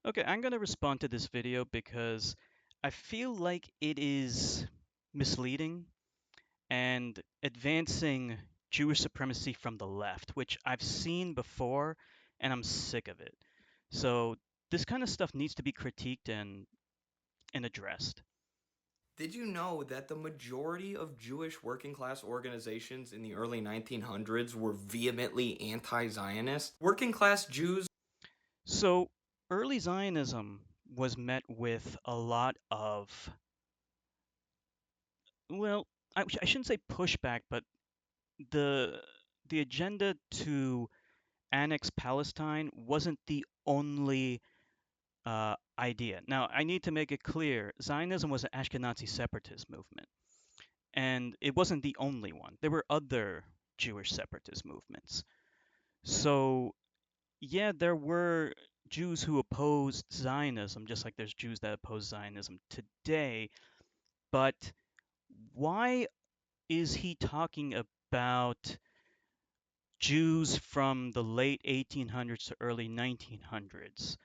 Okay, I'm going to respond to this video because I feel like it is misleading and advancing Jewish supremacy from the left, which I've seen before and I'm sick of it. So this kind of stuff needs to be critiqued and addressed. Did you know that the majority of Jewish working class organizations in the early 1900s were vehemently anti Zionist? Working class Jews. So early Zionism was met with a lot of, well, I shouldn't say pushback, but the the agenda to annex Palestine wasn't the only idea. Now, I need to make it clear Zionism was an Ashkenazi separatist movement, and it wasn't the only one. There were other Jewish separatist movements. So, yeah, there were Jews who opposed Zionism, just like there's Jews that oppose Zionism today. But why is he talking about Jews from the late 1800s to early 1900s,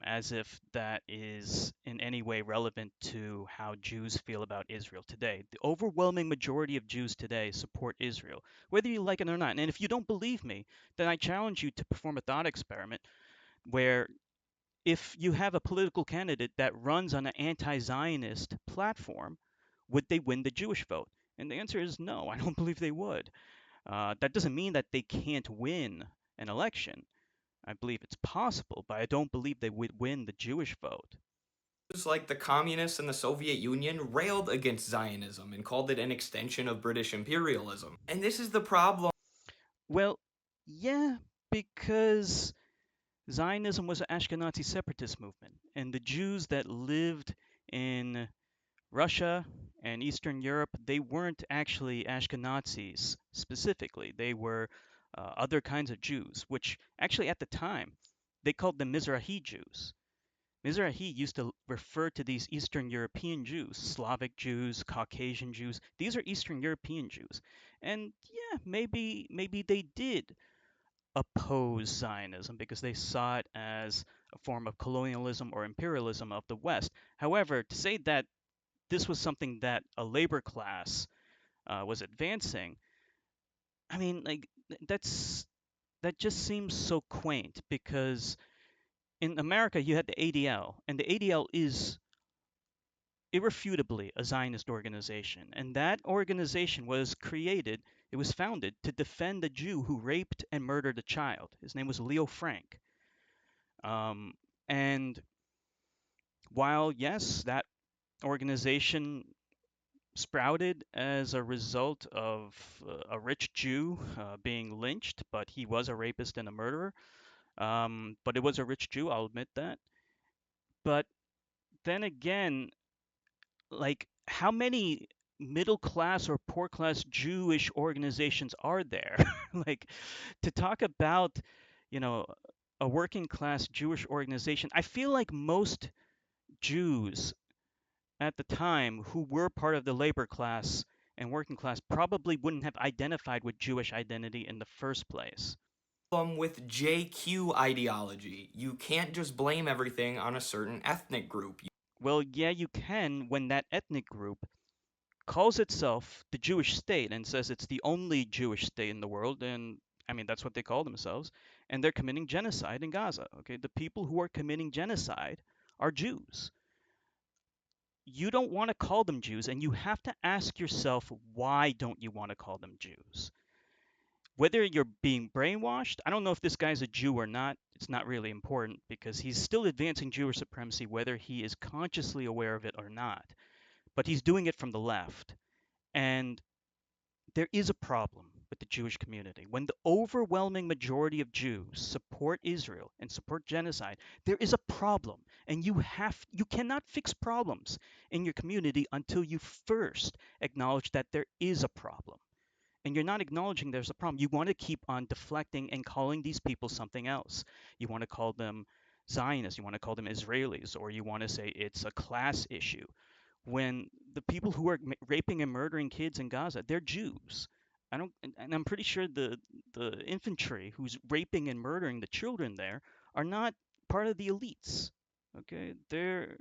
as if that is in any way relevant to how Jews feel about Israel today? The overwhelming majority of Jews today support Israel, whether you like it or not. And if you don't believe me, then I challenge you to perform a thought experiment where if you have a political candidate that runs on an anti Zionist platform, would they win the Jewish vote? And the answer is no, I don't believe they would. That doesn't mean that they can't win an election. I believe it's possible, but I don't believe they would win the Jewish vote. Like the communists and the Soviet Union railed against Zionism and called it an extension of British imperialism. And this is the problem. Well, yeah, because Zionism was an Ashkenazi separatist movement, and the Jews that lived in Russia and Eastern Europe, they weren't actually Ashkenazis specifically. They were other kinds of Jews, which actually at the time they called them Mizrahi Jews. Mizrahi used to refer to these Eastern European Jews, Slavic Jews, Caucasian Jews. These are Eastern European Jews. And yeah, maybe they did oppose Zionism because they saw it as a form of colonialism or imperialism of the West. However, to say that this was something that a labor class was advancing, I mean, like that just seems so quaint because in America you had the ADL, and the ADL is irrefutably a Zionist organization. And that organization was created, it was founded to defend a Jew who raped and murdered a child. His name was Leo Frank. Um, and while, yes, that organization sprouted as a result of a rich Jew being lynched, but he was a rapist and a murderer. But it was a rich Jew, I'll admit that. But then again, like how many middle class or poor class Jewish organizations are there? Like to talk about, you know, a working class Jewish organization, I feel like most Jews at the time who were part of the labor class and working class probably wouldn't have identified with Jewish identity in the first place. With JQ ideology. You can't just blame everything on a certain ethnic group. Well, yeah, you can when that ethnic group calls itself the Jewish state and says it's the only Jewish state in the world, and I mean that's what they call themselves, and they're committing genocide in Gaza. Okay, the people who are committing genocide are Jews. You don't want to call them Jews, and you have to ask yourself why don't you want to call them Jews? Whether you're being brainwashed, I don't know if this guy's a Jew or not. It's not really important because he's still advancing Jewish supremacy, whether he is consciously aware of it or not. But he's doing it from the left. And there is a problem with the Jewish community. When the overwhelming majority of Jews support Israel and support genocide, there is a problem. And you cannot fix problems in your community until you first acknowledge that there is a problem. And you're not acknowledging there's a problem. You want to keep on deflecting and calling these people something else. You want to call them Zionists, you want to call them Israelis, or you want to say it's a class issue when the people who are raping and murdering kids in Gaza, they're Jews. I don't, and I'm pretty sure the infantry who's raping and murdering the children there are not part of the elites. Okay, they're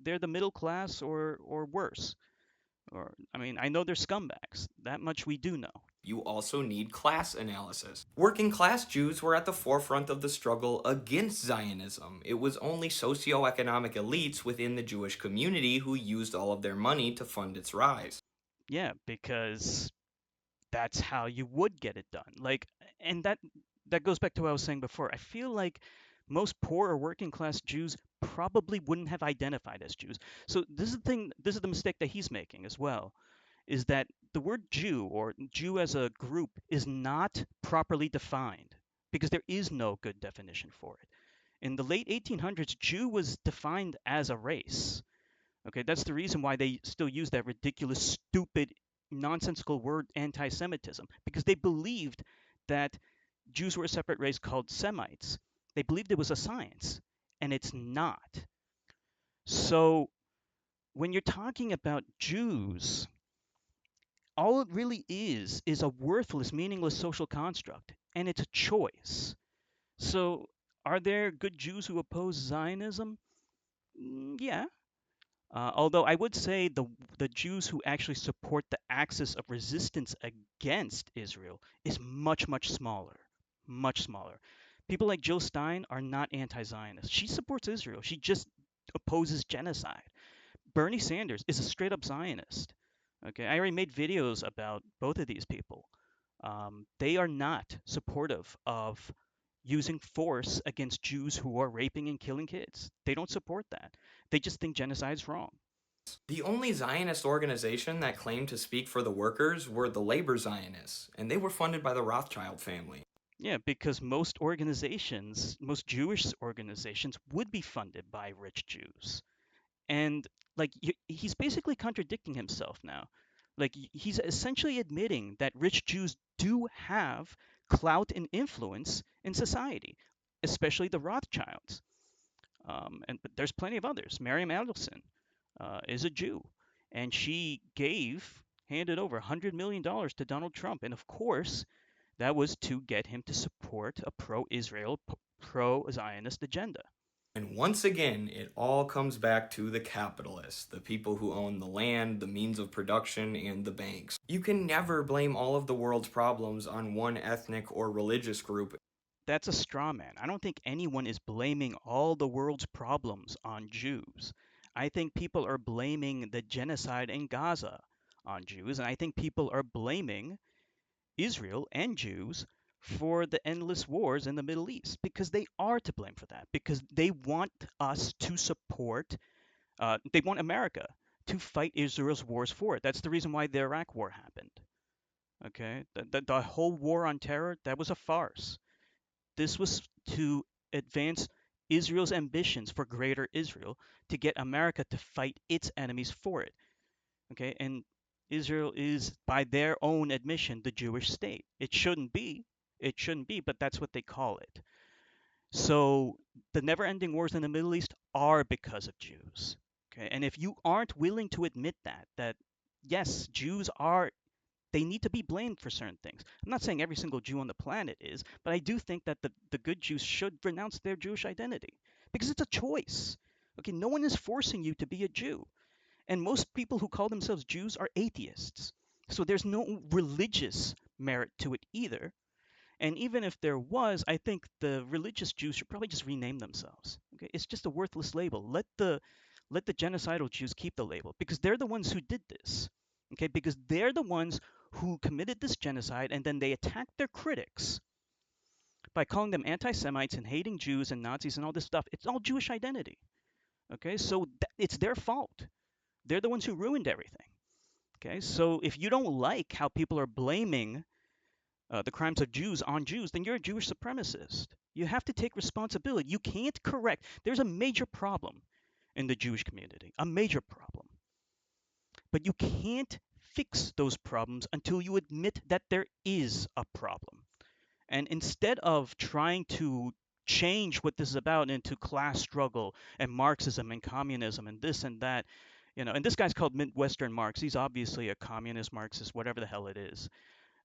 the middle class or worse. Or I mean, I know they're scumbags. That much we do know. You also need class analysis. Working class Jews were at the forefront of the struggle against Zionism. It was only socioeconomic elites within the Jewish community who used all of their money to fund its rise. Yeah, because that's how you would get it done. Like, and that goes back to what I was saying before. I feel like most poor or working class Jews probably wouldn't have identified as Jews. So this is the thing, this is the mistake that he's making as well, is that the word Jew or Jew as a group is not properly defined because there is no good definition for it. In the late 1800s, Jew was defined as a race. Okay, that's the reason why they still use that ridiculous, stupid, nonsensical word anti-Semitism, because they believed that Jews were a separate race called Semites. They believed it was a science, and it's not. So when you're talking about Jews, all it really is a worthless, meaningless social construct, and it's a choice. So are there good Jews who oppose Zionism? Yeah, although I would say the Jews who actually support the axis of resistance against Israel is much smaller, much smaller. People like Jill Stein are not anti-Zionist. She supports Israel. She just opposes genocide. Bernie Sanders is a straight up Zionist. Okay, I already made videos about both of these people. They are not supportive of using force against Jews who are raping and killing kids. They don't support that. They just think genocide is wrong. The only Zionist organization that claimed to speak for the workers were the Labor Zionists, and they were funded by the Rothschild family. Yeah, because most organizations, most Jewish organizations, would be funded by rich Jews. And like he's basically contradicting himself now. Like he's essentially admitting that rich Jews do have clout and influence in society, especially the Rothschilds. And but there's plenty of others. Miriam Adelson is a Jew, and she handed over $100 million to Donald Trump, and of course, that was to get him to support a pro-Israel, pro-Zionist agenda. And once again, it all comes back to the capitalists, the people who own the land, the means of production, and the banks. You can never blame all of the world's problems on one ethnic or religious group. That's a straw man. I don't think anyone is blaming all the world's problems on Jews. I think people are blaming the genocide in Gaza on Jews, and I think people are blaming Israel and Jews for the endless wars in the Middle East because they are to blame for that, because they want us to support, they want America to fight Israel's wars for it. That's the reason why the Iraq war happened. Okay? The whole war on terror, that was a farce. This was to advance Israel's ambitions for greater Israel, to get America to fight its enemies for it. Okay, and Israel is, by their own admission, the Jewish state. It shouldn't be, but that's what they call it. So the never-ending wars in the Middle East are because of Jews. Okay, and if you aren't willing to admit that yes, Jews are, they need to be blamed for certain things. I'm not saying every single Jew on the planet is, but I do think that the good Jews should renounce their Jewish identity because it's a choice. Okay, no one is forcing you to be a Jew. And most people who call themselves Jews are atheists. So there's no religious merit to it either. And even if there was, I think the religious Jews should probably just rename themselves. Okay, it's just a worthless label. Let the genocidal Jews keep the label because they're the ones who did this. Okay, because they're the ones who committed this genocide and then they attacked their critics by calling them anti-Semites and hating Jews and Nazis and all this stuff. It's all Jewish identity. Okay, so it's their fault. They're the ones who ruined everything. Okay, so if you don't like how people are blaming the crimes of Jews on Jews, then you're a Jewish supremacist. You have to take responsibility. You can't correct. There's a major problem in the Jewish community, a major problem. But you can't fix those problems until you admit that there is a problem. And instead of trying to change what this is about into class struggle and Marxism and communism and this and that, and this guy's called Midwestern Marx. He's obviously a communist Marxist, whatever the hell it is.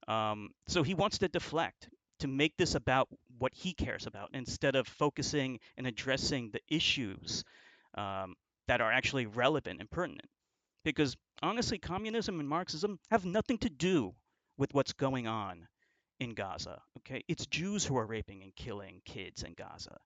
So he wants to deflect. to make this about what he cares about instead of focusing and addressing the issues um, that are actually relevant and pertinent. Because honestly, communism and Marxism have nothing to do with what's going on in Gaza. Okay, it's Jews who are raping and killing kids in Gaza.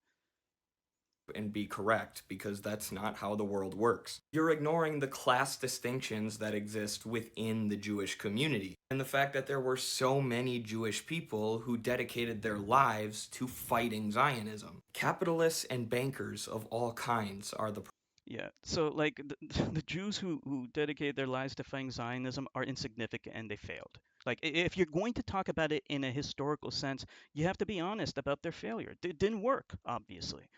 And be correct, because that's not how the world works. You're ignoring the class distinctions that exist within the Jewish community, and the fact that there were so many Jewish people who dedicated their lives to fighting Zionism. Capitalists and bankers of all kinds are the Yeah, so like the Jews who dedicated their lives to fighting Zionism are insignificant and they failed. Like if you're going to talk about it in a historical sense, you have to be honest about their failure. It didn't work, obviously.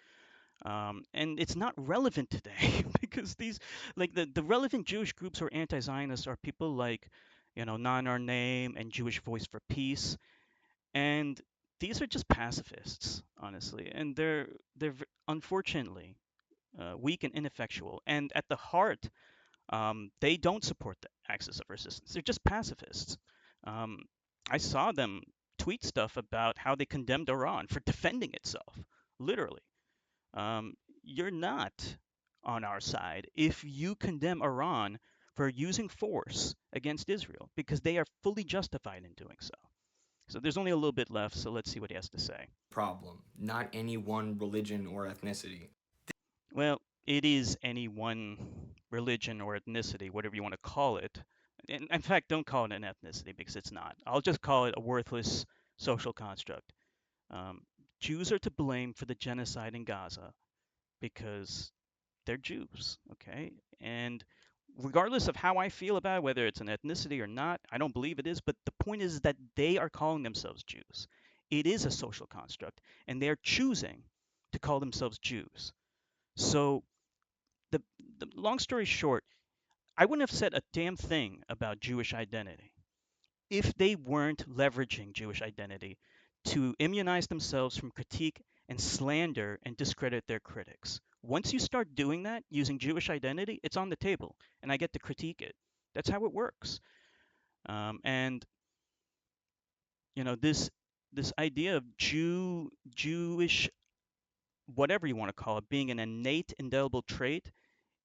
And it's not relevant today because these, like the relevant Jewish groups who are anti-Zionist are people like, Not Our Name and Jewish Voice for Peace, and these are just pacifists, honestly, and unfortunately weak and ineffectual. And at the heart, they don't support the axis of resistance. They're just pacifists. Um, I saw them tweet stuff about how they condemned Iran for defending itself, literally. um, you're not on our side if you condemn Iran for using force against Israel because they are fully justified in doing so. So there's only a little bit left, so let's see what he has to say. problem, not any one religion or ethnicity. Well, it is any one religion or ethnicity, whatever you want to call it. In fact, don't call it an ethnicity because it's not. I'll just call it a worthless social construct. Um, Jews are to blame for the genocide in Gaza because they're Jews, okay? And regardless of how I feel about it, whether it's an ethnicity or not, I don't believe it is, but the point is that they are calling themselves Jews. It is a social construct, and they're choosing to call themselves Jews. So, the, the long story short, I wouldn't have said a damn thing about Jewish identity if they weren't leveraging Jewish identity to immunize themselves from critique and slander and discredit their critics. Once you start doing that using Jewish identity, it's on the table, and I get to critique it. That's how it works. And this idea of Jewish, whatever you want to call it, being an innate, indelible trait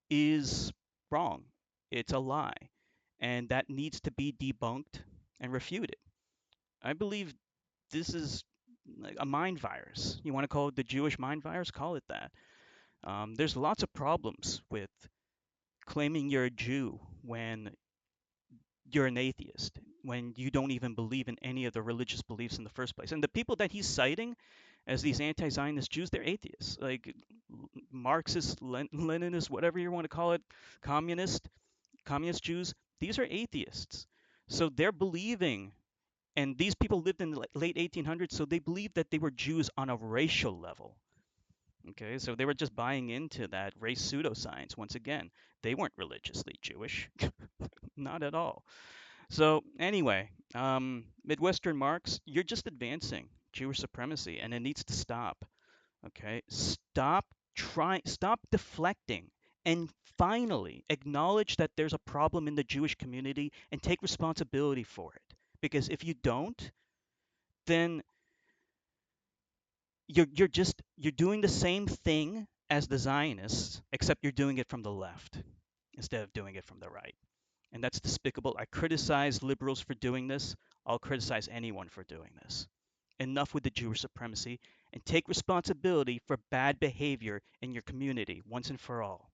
is wrong. It's a lie, and that needs to be debunked and refuted. I believe this is like a mind virus. You want to call it the Jewish mind virus? Call it that. There's lots of problems with claiming you're a Jew when you're an atheist, when you don't even believe in any of the religious beliefs in the first place. And the people that he's citing as these anti-Zionist Jews, they're atheists, like Marxist, Leninist, whatever you want to call it, communist, communist Jews. These are atheists. So they're believing, and these people lived in the late 1800s, so they believed that they were Jews on a racial level. Okay, so they were just buying into that race pseudoscience once again. They weren't religiously Jewish, not at all. So anyway, Midwestern Marx, you're just advancing Jewish supremacy, and it needs to stop. Okay, stop deflecting, and finally acknowledge that there's a problem in the Jewish community and take responsibility for it. Because if you don't, then you're doing the same thing as the Zionists, except you're doing it from the left instead of doing it from the right. And that's despicable. I criticize liberals for doing this. I'll criticize anyone for doing this. Enough with the Jewish supremacy, and take responsibility for bad behavior in your community once and for all.